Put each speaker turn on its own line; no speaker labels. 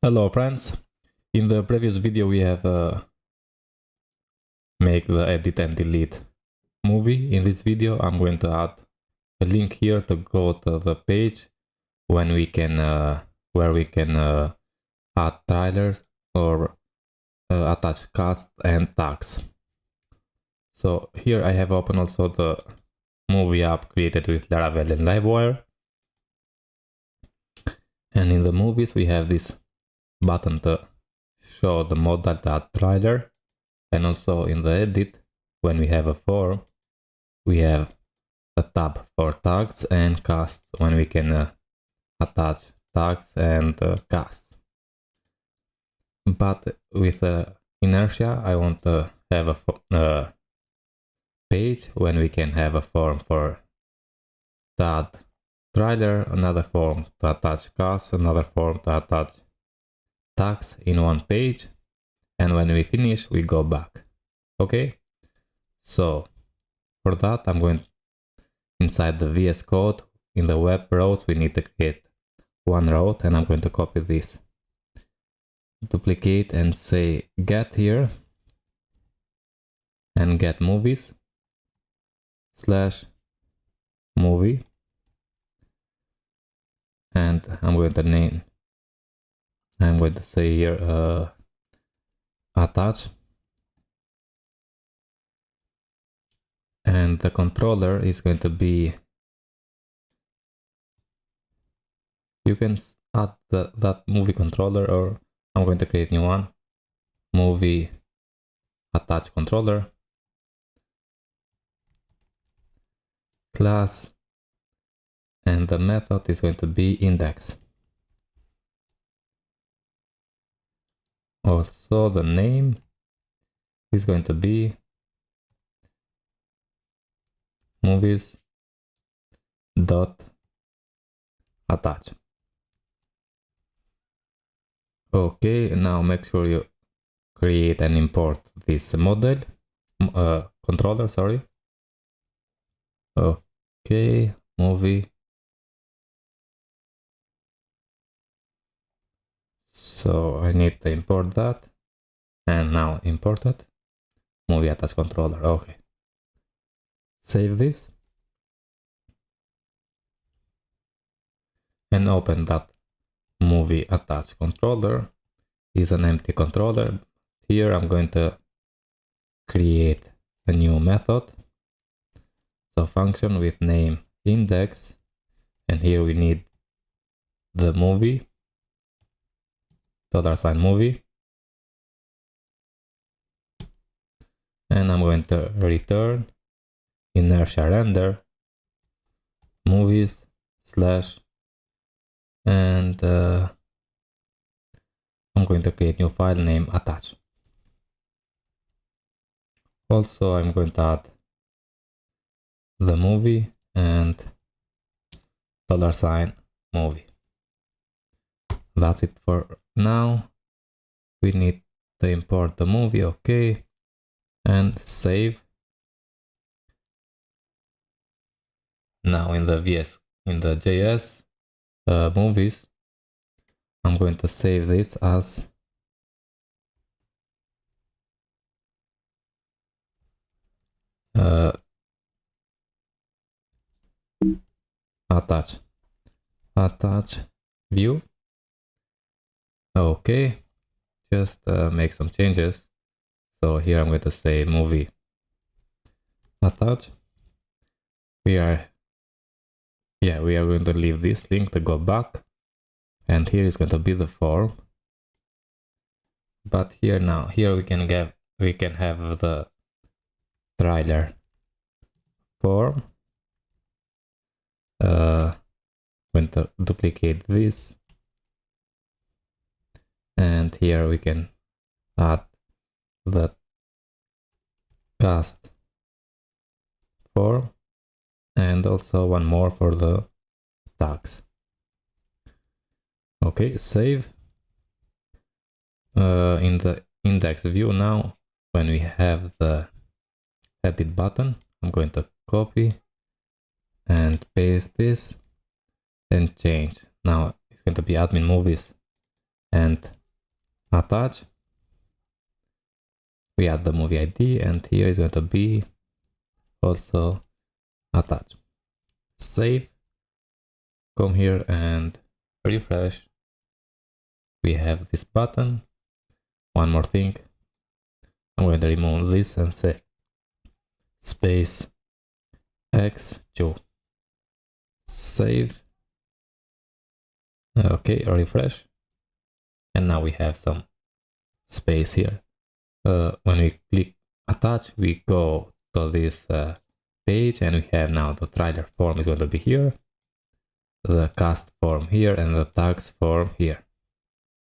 Hello friends, in the previous video we have make the edit and delete movie. In this video I'm going to add a link here to go to the page when we can where we can add trailers or attach cast and tags. So here I have open also the movie app created with Laravel and Livewire, and in the movies we have this button to show the modal trailer, and also in the edit when we have a form we have a tab for tags and cast when we can attach tags and casts. But with Inertia I want to have a page when we can have a form for that trailer, another form to attach cast, another form to attach tags in one page, and when we finish we go back. Okay, so for that I'm going inside the VS Code. In the web routes we need to create one route, and I'm going to copy this, duplicate and say get here and get movies / movie, and I'm going to say here attach, and the controller is going to be, you can add that movie controller, or I'm going to create new one, movie attach controller, class, and the method is going to be index. Also the name is going to be movies dot attach. Okay, now make sure you create and import this model controller, sorry. Okay, movie. So I need to import that, and now imported movie attach controller. Okay, save this and open that movie attach controller. Is an empty controller. Here I'm going to create a new method, so function with name index, and here we need the movie $movie, and I'm going to return inertia render movies / and I'm going to create new file name attach. Also I'm going to add the movie and $movie. That's it for now. We need to import the movie. Okay, and save. Now in the JS movies, I'm going to save this as attach view. Okay, just make some changes. So here I'm going to say movie attach. We are going to leave this link to go back, and here is going to be the form. But here we can have the trailer form. Going to duplicate this, and here we can add the cast form, and also one more for the tags. Okay, save. In the index view now, when we have the edit button, I'm going to copy and paste this and change. Now it's going to be admin movies and attach. We add the movie ID, and here is going to be also attach. Save. Come here and refresh. We have this button. One more thing. I'm going to remove this and say space x2. Save. Okay, refresh. And now we have some space here. When we click attach, we go to this page, and we have now the trailer form is going to be here, the cast form here, and the tags form here.